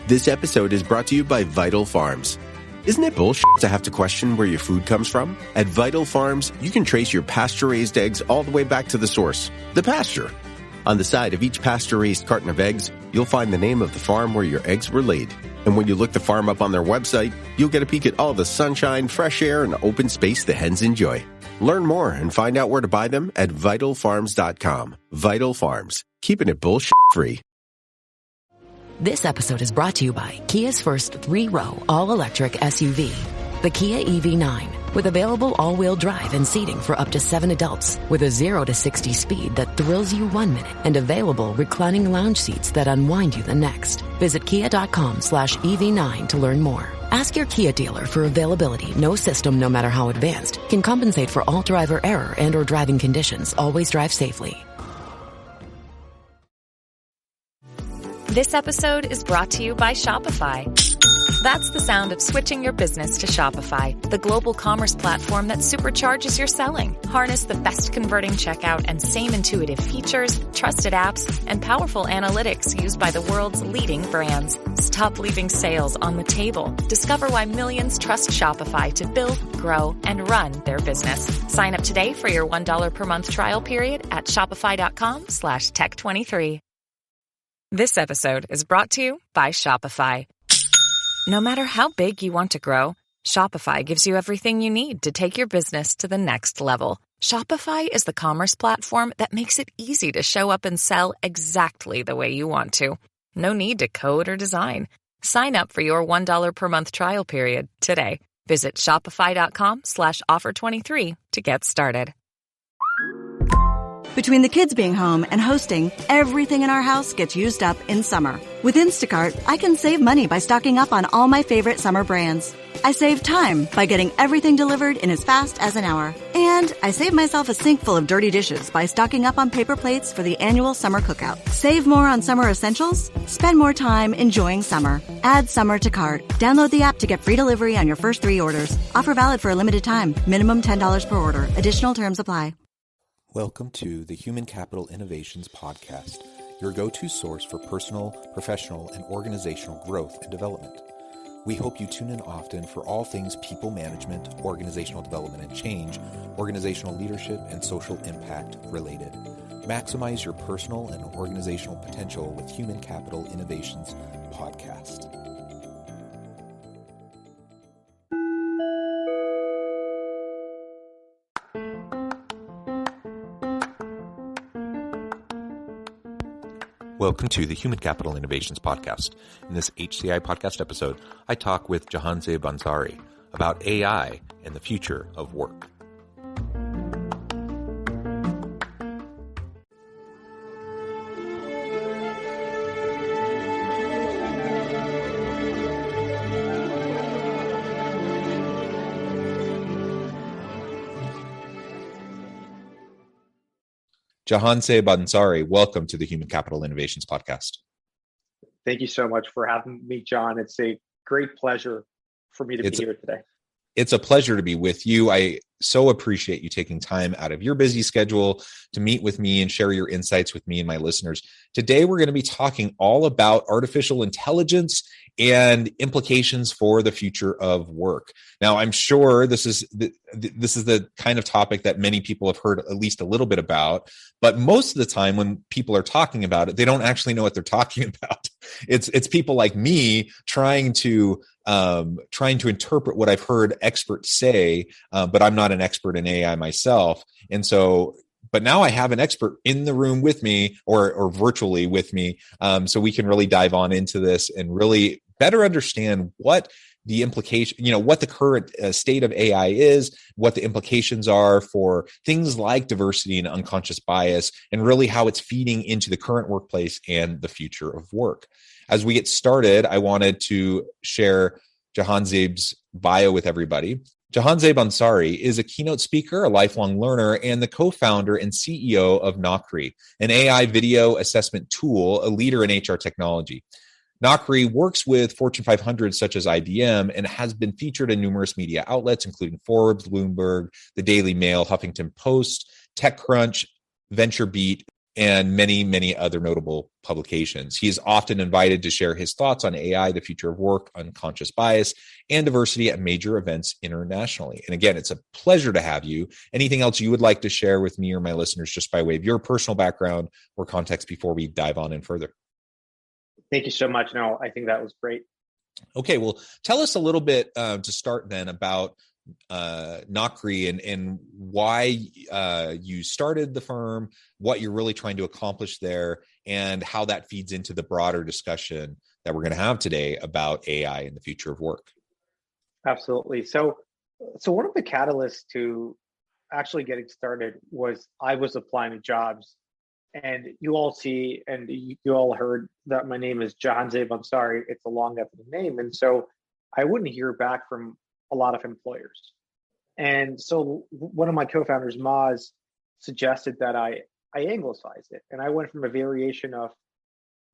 This episode is brought to you by Vital Farms. Isn't it bullshit to have to question where your food comes from? At Vital Farms, you can trace your pasture-raised eggs all the way back to the source, the pasture. On the side of each pasture-raised carton of eggs, you'll find the name of the farm where your eggs were laid. And when you look the farm up on their website, you'll get a peek at all the sunshine, fresh air, and open space the hens enjoy. Learn more and find out where to buy them at vitalfarms.com. Vital Farms, keeping it bullshit-free. This episode is brought to you by Kia's first 3-row all-electric SUV, the Kia EV9, with available all-wheel drive and seating for up to 7 adults, with a 0 to 60 speed that thrills you 1 minute and available reclining lounge seats that unwind you the next. Visit kia.com/EV9 to learn more. Ask your Kia dealer for availability. No system, no matter how advanced, can compensate for all driver error and or driving conditions. Always drive safely. This episode is brought to you by Shopify. That's the sound of switching your business to Shopify, the global commerce platform that supercharges your selling. Harness the best converting checkout and same intuitive features, trusted apps, and powerful analytics used by the world's leading brands. Stop leaving sales on the table. Discover why millions trust Shopify to build, grow, and run their business. Sign up today for your $1 per month trial period at shopify.com/tech23. This episode is brought to you by Shopify. No matter how big you want to grow, Shopify gives you everything you need to take your business to the next level. Shopify is the commerce platform that makes it easy to show up and sell exactly the way you want to. No need to code or design. Sign up for your $1 per month trial period today. Visit shopify.com/offer23 to get started. Between the kids being home and hosting, everything in our house gets used up in summer. With Instacart, I can save money by stocking up on all my favorite summer brands. I save time by getting everything delivered in as fast as an hour. And I save myself a sink full of dirty dishes by stocking up on paper plates for the annual summer cookout. Save more on summer essentials? Spend more time enjoying summer. Add summer to cart. Download the app to get free delivery on your first 3 orders. Offer valid for a limited time. Minimum $10 per order. Additional terms apply. Welcome to the Human Capital Innovations Podcast, your go-to source for personal, professional, and organizational growth and development. We hope you tune in often for all things people management, organizational development and change, organizational leadership, and social impact related. Maximize your personal and organizational potential with Human Capital Innovations Podcast. Welcome to the Human Capital Innovations Podcast. In this HCI podcast episode, I talk with Jahanzaib Ansari about AI and the future of work. Jahanzaib Ansari, welcome to the Human Capital Innovations Podcast. Thank you so much for having me, John. It's a great pleasure for me to be here today. It's a pleasure to be with you. I so appreciate you taking time out of your busy schedule to meet with me and share your insights with me and my listeners. Today, we're going to be talking all about artificial intelligence and implications for the future of work. Now, I'm sure this is the kind of topic that many people have heard at least a little bit about, but most of the time when people are talking about it, they don't actually know what they're talking about. It's people like me trying to interpret what I've heard experts say, but I'm not an expert in AI myself. And so, but now I have an expert in the room with me or virtually with me. So we can really dive on into this and really better understand what the implication, what the current state of AI is, what the implications are for things like diversity and unconscious bias, and really how it's feeding into the current workplace and the future of work. As we get started, I wanted to share Jahanzaib's bio with everybody. Jahanzaib Ansari is a keynote speaker, a lifelong learner, and the co-founder and CEO of Nakri, an AI video assessment tool, a leader in HR technology. Nakri works with Fortune 500 such as IBM and has been featured in numerous media outlets, including Forbes, Bloomberg, the Daily Mail, Huffington Post, TechCrunch, VentureBeat, and many, many other notable publications. He is often invited to share his thoughts on AI, the future of work, unconscious bias, and diversity at major events internationally. And again, it's a pleasure to have you. Anything else you would like to share with me or my listeners just by way of your personal background or context before we dive on in further? Thank you so much. No, I think that was great. Okay, well, tell us a little bit to start then about Nakri and why you started the firm, what you're really trying to accomplish there, and how that feeds into the broader discussion that we're going to have today about AI and the future of work. Absolutely. So one of the catalysts to actually getting started was I was applying to jobs, and you all see and you all heard that my name is Jahanzaib Ansari. It's a long ethnic name, and so I wouldn't hear back from a lot of employers. And so one of my co-founders, Maz, suggested that I anglicize it. And I went from a variation of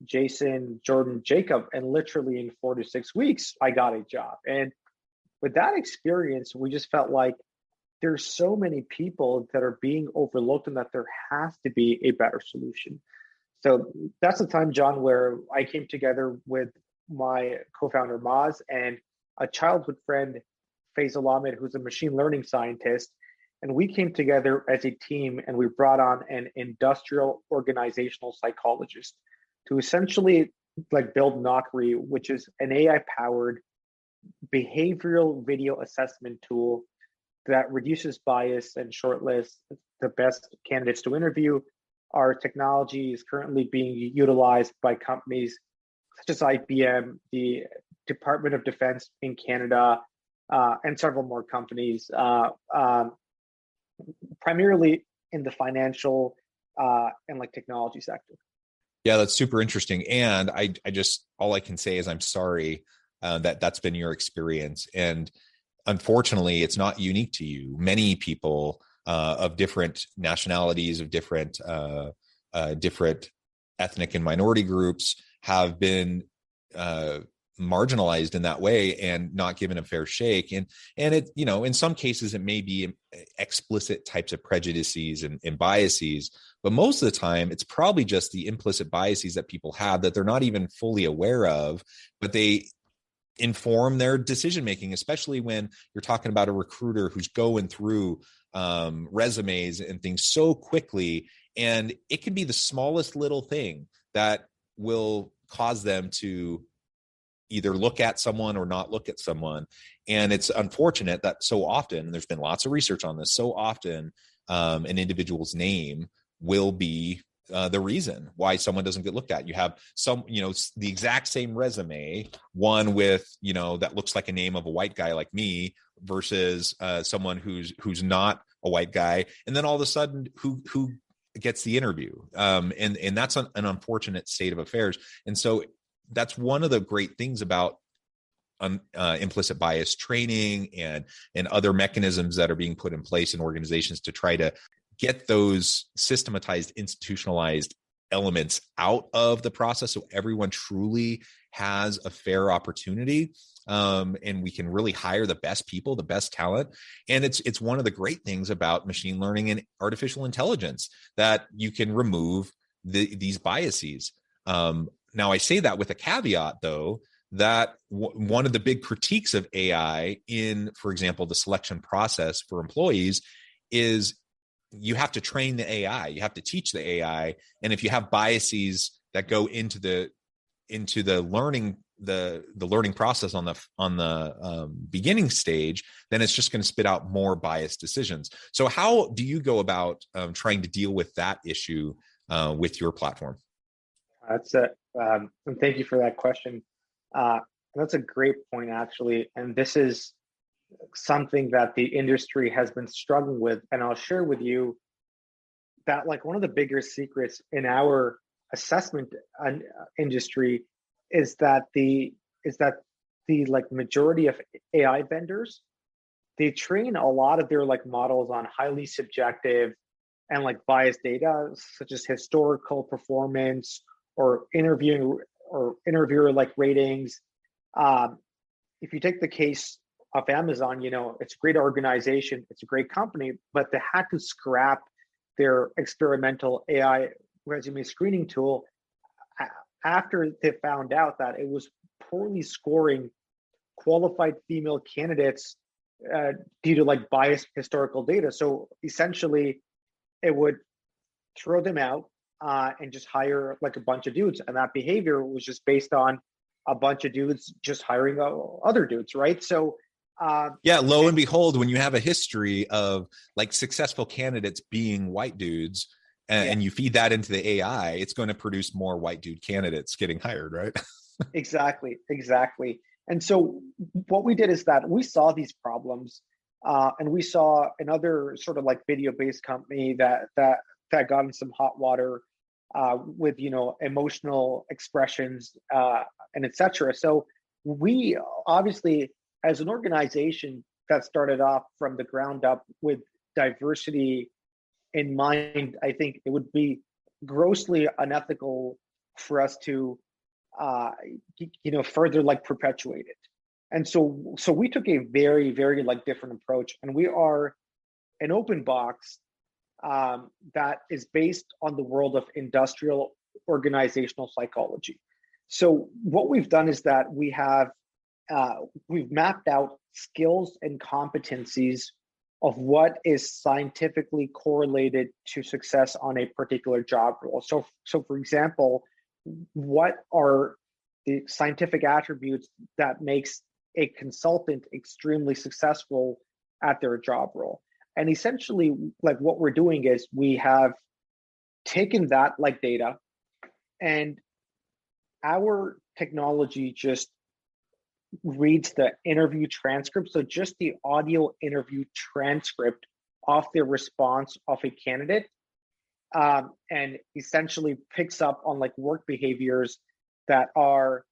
Jason, Jordan, Jacob, and literally in 4 to 6 weeks, I got a job. And with that experience, we just felt like there's so many people that are being overlooked and that there has to be a better solution. So that's the time, John, where I came together with my co-founder, Maz, and a childhood friend, Faisal Ahmed, who's a machine learning scientist. And we came together as a team and we brought on an industrial organizational psychologist to essentially build Nakri, which is an AI-powered behavioral video assessment tool that reduces bias and shortlists the best candidates to interview. Our technology is currently being utilized by companies such as IBM, the Department of Defense in Canada, and several more companies, primarily in the financial and technology sector. Yeah, that's super interesting. And I just, all I can say is I'm sorry that that's been your experience. And unfortunately, it's not unique to you. Many people of different nationalities, of different ethnic and minority groups have been marginalized in that way and not given a fair shake. And it, in some cases, it may be explicit types of prejudices and biases, but most of the time, it's probably just the implicit biases that people have that they're not even fully aware of, but they inform their decision making, especially when you're talking about a recruiter who's going through resumes and things so quickly. And it can be the smallest little thing that will cause them to either look at someone or not look at someone. And it's unfortunate that so often, and there's been lots of research on this, so often an individual's name will be the reason why someone doesn't get looked at. You have some, the exact same resume, one with, that looks like a name of a white guy like me versus someone who's not a white guy. And then all of a sudden who gets the interview. And that's an unfortunate state of affairs. And so that's one of the great things about implicit bias training and other mechanisms that are being put in place in organizations to try to get those systematized, institutionalized elements out of the process so everyone truly has a fair opportunity, and we can really hire the best people, the best talent. And it's one of the great things about machine learning and artificial intelligence that you can remove these biases. Now, I say that with a caveat, though, that one of the big critiques of AI in, for example, the selection process for employees is you have to train the AI, you have to teach the AI, and if you have biases that go into the learning the learning process on the beginning stage, then it's just going to spit out more biased decisions. So, how do you go about trying to deal with that issue with your platform? That's it. And thank you for that question. That's a great point, actually. And this is something that the industry has been struggling with. And I'll share with you that one of the bigger secrets in our assessment industry is that the majority of AI vendors, they train a lot of their models on highly subjective and biased data, such as historical performance or interviewer ratings. If you take the case of Amazon, it's a great organization, it's a great company, but they had to scrap their experimental AI resume screening tool, after they found out that it was poorly scoring qualified female candidates due to like biased historical data. So essentially, it would throw them out and just hire like a bunch of dudes. And that behavior was just based on a bunch of dudes just hiring other dudes, right? So lo and behold, when you have a history of like successful candidates being white dudes, and you feed that into the AI, it's going to produce more white dude candidates getting hired, right? Exactly. And so what we did is that we saw these problems, and we saw another sort of like video-based company that got in some hot water with emotional expressions and etc. So we obviously, as an organization that started off from the ground up with diversity in mind, I think it would be grossly unethical for us to further like perpetuate it. And so we took a very, very like different approach, and we are an open box that is based on the world of industrial organizational psychology. So what we've done is that we've mapped out skills and competencies of what is scientifically correlated to success on a particular job role. So for example, what are the scientific attributes that makes a consultant extremely successful at their job role? And essentially, like what we're doing is we have taken that like data, and our technology just reads the interview transcript. So just the audio interview transcript of the response of a candidate, and essentially picks up on like work behaviors that are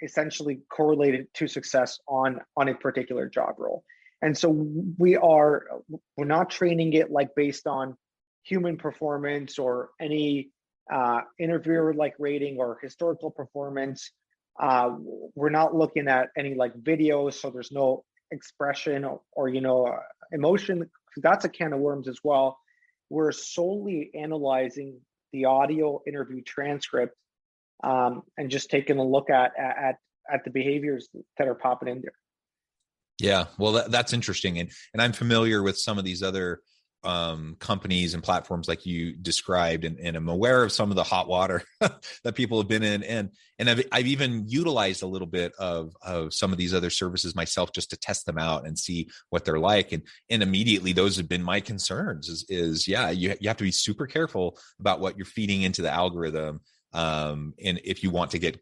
essentially correlated to success on a particular job role. And so we're not training it like based on human performance or any interviewer like rating or historical performance. We're not looking at any like videos, so there's no expression or emotion. That's a can of worms as well. We're solely analyzing the audio interview transcript and just taking a look at the behaviors that are popping in there. Yeah, well, that's interesting, and I'm familiar with some of these other companies and platforms like you described, and I'm aware of some of the hot water that people have been in, and I've even utilized a little bit of some of these other services myself just to test them out and see what they're like, and immediately those have been my concerns. Is you have to be super careful about what you're feeding into the algorithm, and if you want to get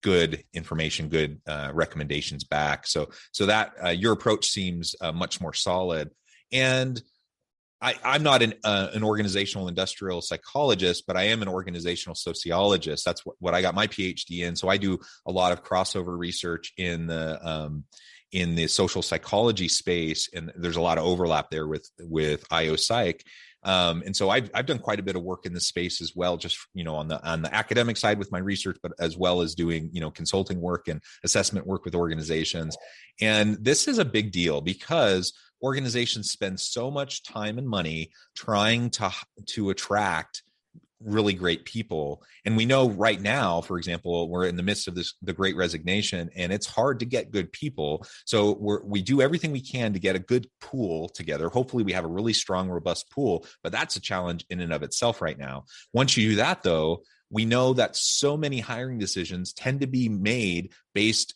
good information, good recommendations back. So that your approach seems much more solid. And I'm not an organizational industrial psychologist, but I am an organizational sociologist. That's what I got my PhD in. So I do a lot of crossover research in the social psychology space, and there's a lot of overlap there with IO Psych. And so I've done quite a bit of work in this space as well, just on the academic side with my research, but as well as doing consulting work and assessment work with organizations. And this is a big deal because organizations spend so much time and money trying to attract really great people. And we know right now, for example, we're in the midst of the Great Resignation, and it's hard to get good people. So we do everything we can to get a good pool together. Hopefully we have a really strong, robust pool, but that's a challenge in and of itself right now. Once you do that, though, we know that so many hiring decisions tend to be made based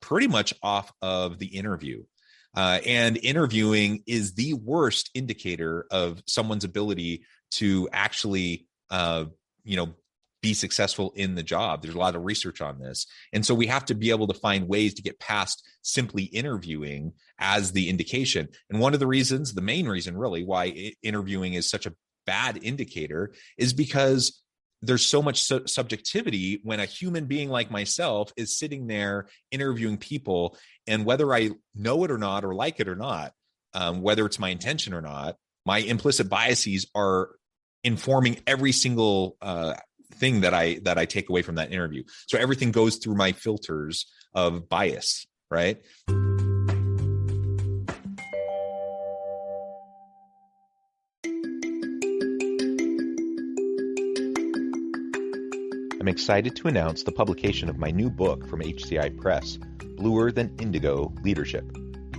pretty much off of the interview. And interviewing is the worst indicator of someone's ability to actually be successful in the job. There's a lot of research on this. And so we have to be able to find ways to get past simply interviewing as the indication. And one of the reasons, the main reason really why interviewing is such a bad indicator is because there's so much subjectivity when a human being like myself is sitting there interviewing people, and whether I know it or not, or like it or not, whether it's my intention or not, my implicit biases are informing every single thing that I take away from that interview. So everything goes through my filters of bias, right? I'm excited to announce the publication of my new book from HCI Press, Bluer Than Indigo Leadership: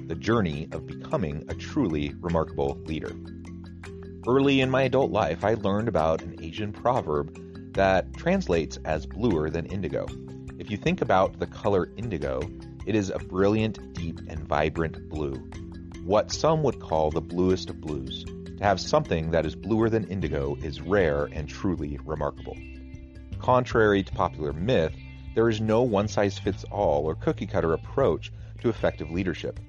The Journey of Becoming a Truly Remarkable Leader. Early in my adult life, I learned about an Asian proverb that translates as bluer than indigo. If you think about the color indigo, it is a brilliant, deep, and vibrant blue, what some would call the bluest of blues. To have something that is bluer than indigo is rare and truly remarkable. Contrary to popular myth, there is no one-size-fits-all or cookie-cutter approach to effective leadership.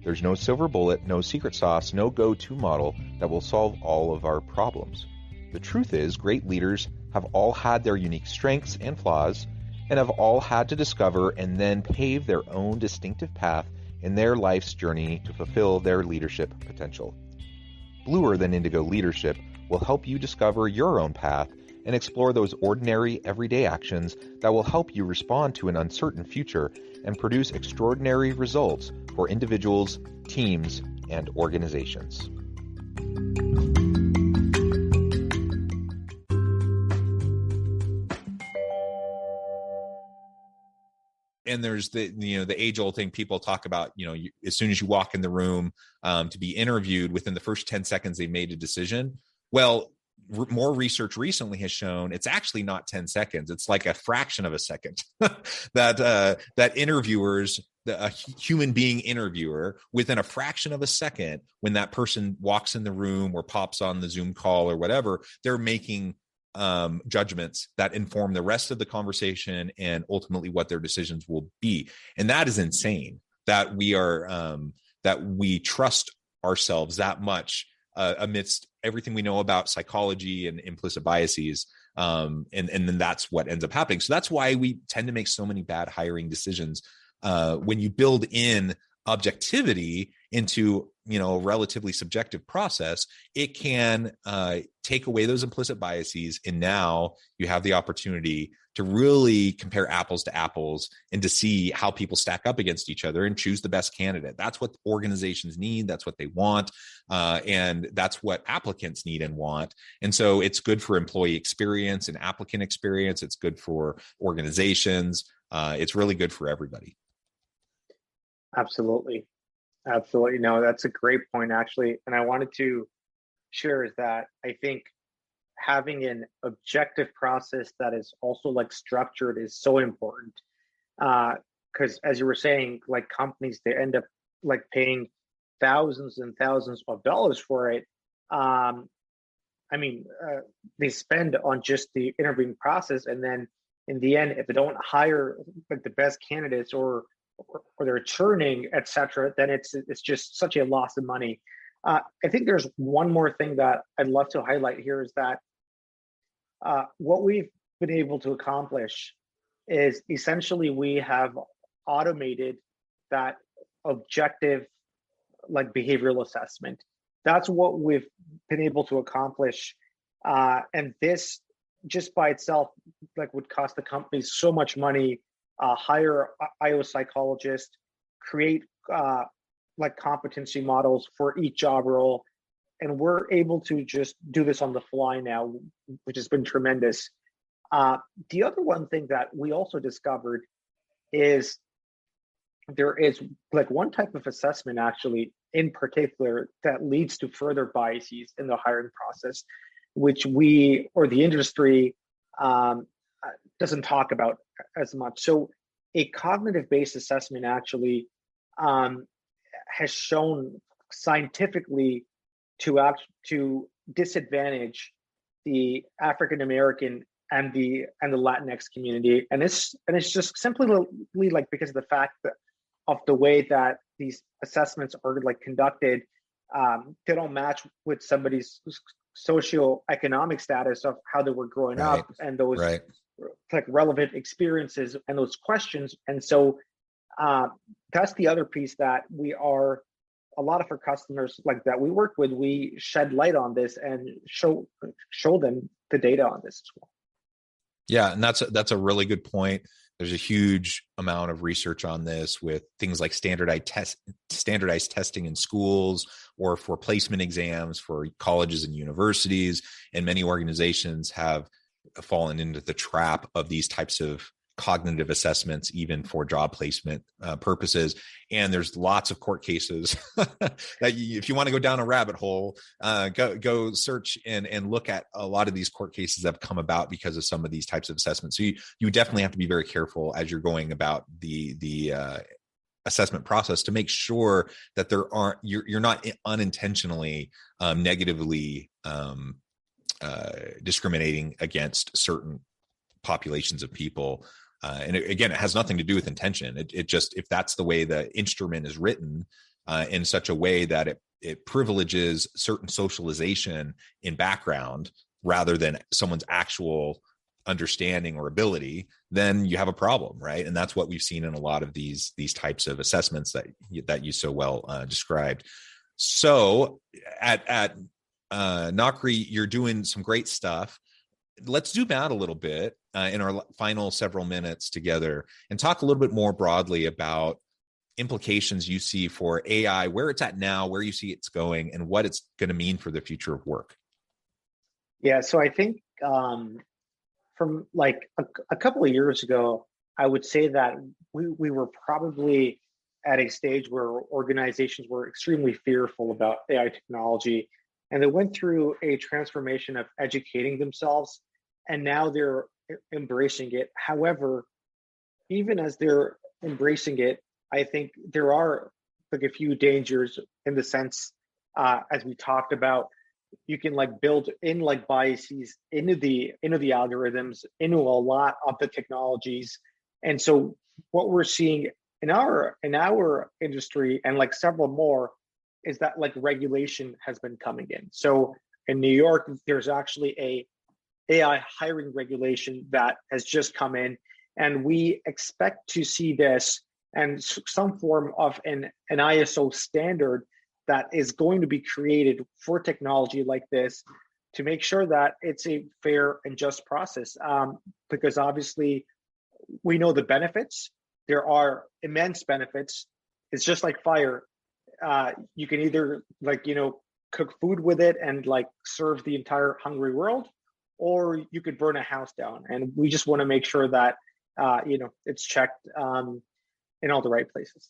There's no silver bullet, no secret sauce, no go-to model that will solve all of our problems. The truth is, great leaders have all had their unique strengths and flaws, and have all had to discover and then pave their own distinctive path in their life's journey to fulfill their leadership potential. Bluer Than Indigo Leadership will help you discover your own path and explore those ordinary, everyday actions that will help you respond to an uncertain future and produce extraordinary results for individuals, teams, and organizations. And there's the age-old thing people talk about, as soon as you walk in the room to be interviewed, within the first 10 seconds, they've made a decision. Well, more research recently has shown it's actually not 10 seconds. It's like a fraction of a second that interviewers, a human being interviewer, within a fraction of a second, when that person walks in the room or pops on the Zoom call or whatever, they're making judgments that inform the rest of the conversation and ultimately what their decisions will be. And that is insane that we trust ourselves that much amidst everything we know about psychology and implicit biases. And then that's what ends up happening. So that's why we tend to make so many bad hiring decisions. When you build in objectivity into a relatively subjective process, it can take away those implicit biases, and now you have the opportunity to really compare apples to apples and to see how people stack up against each other and choose the best candidate. That's what organizations need. That's what they want. And that's what applicants need and want. And so it's good for employee experience and applicant experience. It's good for organizations. It's really good for everybody. Absolutely. No, that's a great point, actually. And I wanted to share is that I think having an objective process that is also structured is so important. Because as you were saying, companies, they end up paying thousands and thousands of dollars for it. They spend on just the interviewing process. And then in the end, if they don't hire the best candidates or they're churning, etc., then it's just such a loss of money. I think there's one more thing that I'd love to highlight here is that what we've been able to accomplish is essentially we have automated that objective behavioral assessment. That's what we've been able to accomplish. And this just by itself would cost the company so much money. Hire IO psychologists, create competency models for each job role, and we're able to just do this on the fly now, which has been tremendous. The other one thing that we also discovered is there is one type of assessment actually in particular that leads to further biases in the hiring process, which we or the industry doesn't talk about as much. So a cognitive-based assessment actually has shown scientifically to disadvantage the African American and the Latinx community, and it's just simply because of the fact that of the way that these assessments are conducted. They don't match with somebody's socioeconomic status of how they were growing up and those relevant experiences and those questions. And so that's the other piece that we are, a lot of our customers that we work with, we shed light on this and show them the data on this as well. Yeah, and that's a really good point. There's a huge amount of research on this with things like standardized testing in schools or for placement exams for colleges and universities. And many organizations have fallen into the trap of these types of cognitive assessments, even for job placement purposes. And there's lots of court cases that if you want to go down a rabbit hole, go search and look at a lot of these court cases that have come about because of some of these types of assessments. So you definitely have to be very careful as you're going about the assessment process to make sure that you're not unintentionally negatively discriminating against certain populations of people. And again, it has nothing to do with intention. It just, if that's the way the instrument is written in such a way that it privileges certain socialization in background rather than someone's actual understanding or ability, then you have a problem, right? And that's what we've seen in a lot of these types of assessments that you so well described. So at Naukri, you're doing some great stuff. Let's zoom out a little bit in our final several minutes together and talk a little bit more broadly about implications you see for AI, where it's at now, where you see it's going, and what it's going to mean for the future of work. Yeah, so I think from like a couple of years ago, I would say that we were probably at a stage where organizations were extremely fearful about AI technology, and they went through a transformation of educating themselves, and now they're embracing it. However, even as they're embracing it, I think there are like a few dangers in the sense, as we talked about, you can like build in like biases into the algorithms, into a lot of the technologies. And so what we're seeing in our industry and like several more is that like regulation has been coming in. So in New York, there's actually a AI hiring regulation that has just come in, and we expect to see this and some form of an ISO standard that is going to be created for technology like this to make sure that it's a fair and just process. Because obviously we know the benefits. There are immense benefits. It's just like fire. You can either cook food with it and like serve the entire hungry world, or you could burn a house down. And we just want to make sure that it's checked in all the right places.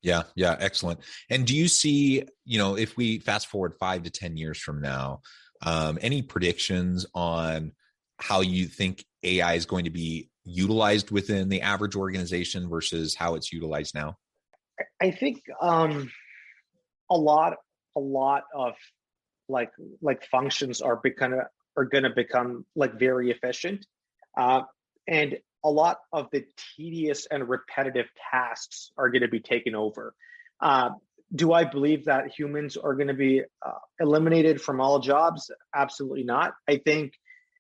Yeah, excellent. And do you see, if we fast forward 5 to 10 years from now, any predictions on how you think AI is going to be utilized within the average organization versus how it's utilized now? I think a lot of like functions are going to become like very efficient, and a lot of the tedious and repetitive tasks are going to be taken over. Do I believe that humans are going to be eliminated from all jobs? Absolutely not. I think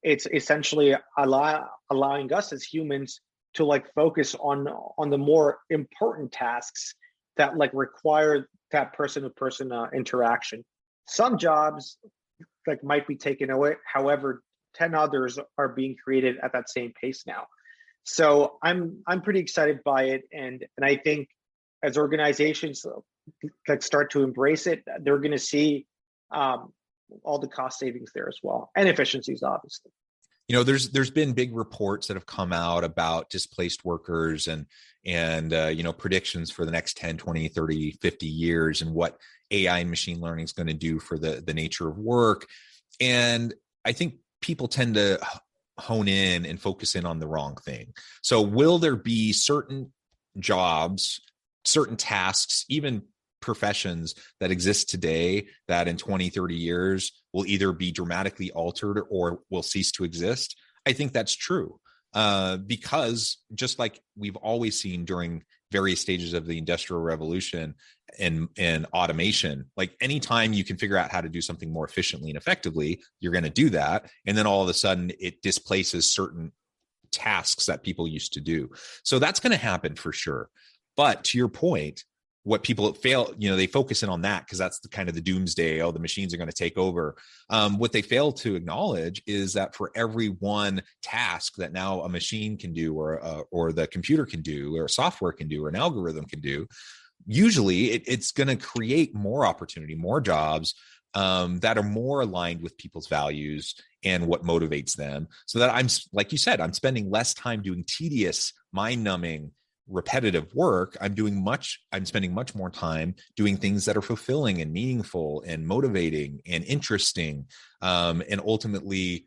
it's essentially allowing us as humans to like focus on the more important tasks that like require that person-to-person interaction. Some jobs like might be taken away. However, 10 others are being created at that same pace now. So I'm pretty excited by it, and I think as organizations like start to embrace it, they're going to see all the cost savings there as well, and efficiencies, obviously. There's been big reports that have come out about displaced workers and predictions for the next 10, 20, 30, 50 years and what AI and machine learning is going to do for the nature of work. And I think people tend to hone in and focus in on the wrong thing. So will there be certain jobs, certain tasks, even professions that exist today that in 20, 30 years will either be dramatically altered or will cease to exist? I think that's true. Because just like we've always seen during various stages of the Industrial Revolution and automation, like anytime you can figure out how to do something more efficiently and effectively, you're going to do that. And then all of a sudden it displaces certain tasks that people used to do. So that's going to happen for sure. But to your point, what people fail, they focus in on that because that's the kind of the doomsday. Oh, the machines are going to take over. What they fail to acknowledge is that for every one task that now a machine can do, or the computer can do, or software can do, or an algorithm can do, usually it's going to create more opportunity, more jobs, that are more aligned with people's values and what motivates them, so that I'm, like you said, I'm spending less time doing tedious, mind-numbing, repetitive work. I'm spending much more time doing things that are fulfilling and meaningful and motivating and interesting. And ultimately,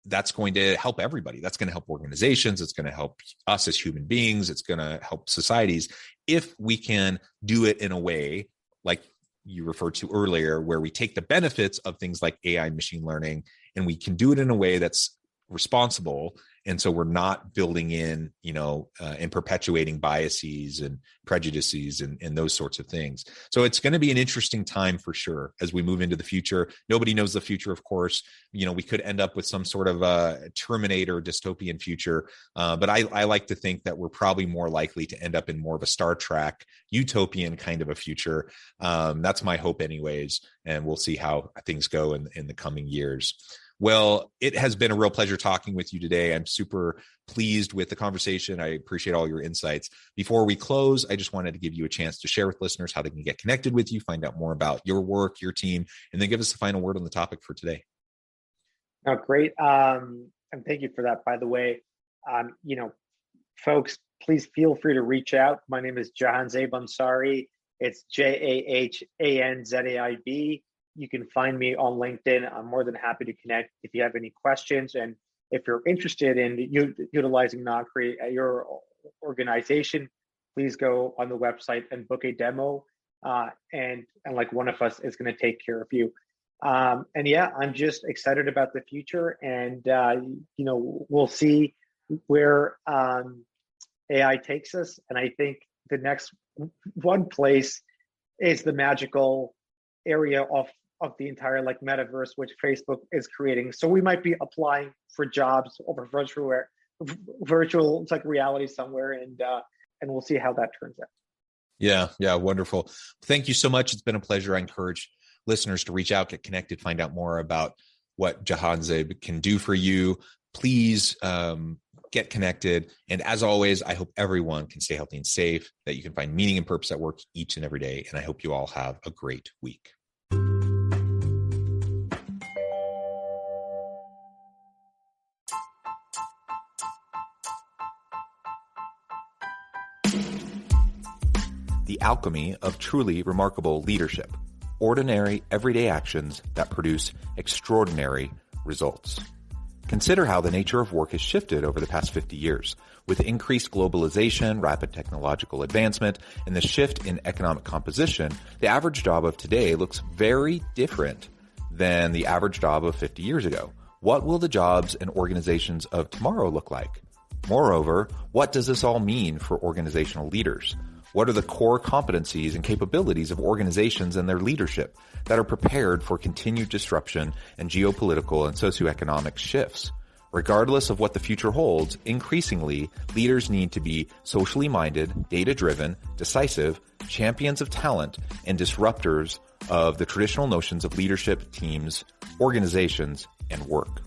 that's going to help everybody. That's going to help organizations. It's going to help us as human beings. It's going to help societies if we can do it in a way like you referred to earlier, where we take the benefits of things like AI and machine learning, and we can do it in a way that's responsible. And so we're not building in, and perpetuating biases and prejudices and those sorts of things. So it's going to be an interesting time for sure as we move into the future. Nobody knows the future, of course. We could end up with some sort of a Terminator dystopian future. But I like to think that we're probably more likely to end up in more of a Star Trek utopian kind of a future. That's my hope anyways. And we'll see how things go in the coming years. Well, it has been a real pleasure talking with you today. I'm super pleased with the conversation. I appreciate all your insights. Before we close, I just wanted to give you a chance to share with listeners how they can get connected with you, find out more about your work, your team, and then give us a final word on the topic for today. Oh, great. And thank you for that, by the way. Folks, please feel free to reach out. My name is Jahanzaib Ansari. It's Jahanzaib. You can find me on LinkedIn. I'm more than happy to connect if you have any questions. And if you're interested in utilizing Nocri at your organization, please go on the website and book a demo. And like one of us is going to take care of you. And yeah, I'm just excited about the future. And, we'll see where AI takes us. And I think the next one place is the magical area of the entire metaverse, which Facebook is creating. So we might be applying for jobs over virtual reality somewhere, and we'll see how that turns out. Yeah, wonderful. Thank you so much. It's been a pleasure. I encourage listeners to reach out, get connected, find out more about what Jahanzaib can do for you. Please get connected. And as always, I hope everyone can stay healthy and safe, that you can find meaning and purpose at work each and every day. And I hope you all have a great week. The alchemy of truly remarkable leadership. Ordinary, everyday actions that produce extraordinary results. Consider how the nature of work has shifted over the past 50 years. With increased globalization, rapid technological advancement, and the shift in economic composition, the average job of today looks very different than the average job of 50 years ago. What will the jobs and organizations of tomorrow look like? Moreover, what does this all mean for organizational leaders? What are the core competencies and capabilities of organizations and their leadership that are prepared for continued disruption and geopolitical and socioeconomic shifts? Regardless of what the future holds, increasingly, leaders need to be socially minded, data-driven, decisive, champions of talent, and disruptors of the traditional notions of leadership, teams, organizations, and work.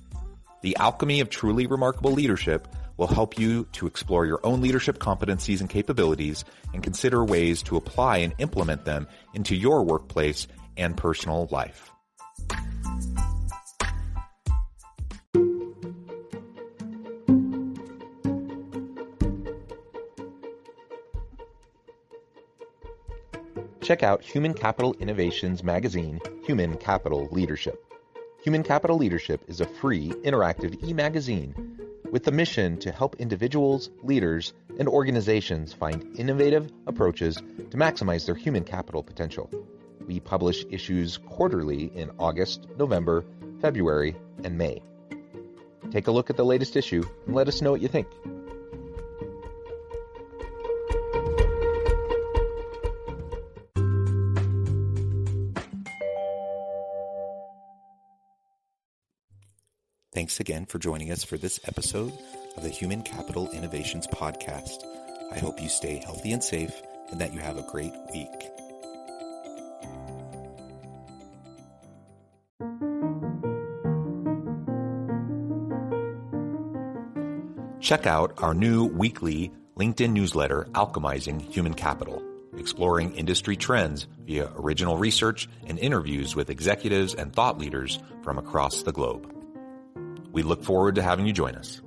The alchemy of truly remarkable leadership will help you to explore your own leadership competencies and capabilities and consider ways to apply and implement them into your workplace and personal life. Check out Human Capital Innovations magazine, Human Capital Leadership. Human Capital Leadership is a free, interactive e-magazine with the mission to help individuals, leaders, and organizations find innovative approaches to maximize their human capital potential. We publish issues quarterly in August, November, February, and May. Take a look at the latest issue and let us know what you think. Thanks again for joining us for this episode of the Human Capital Innovations Podcast. I hope you stay healthy and safe and that you have a great week. Check out our new weekly LinkedIn newsletter, Alchemizing Human Capital. exploring industry trends via original research and interviews with executives and thought leaders from across the globe. We look forward to having you join us.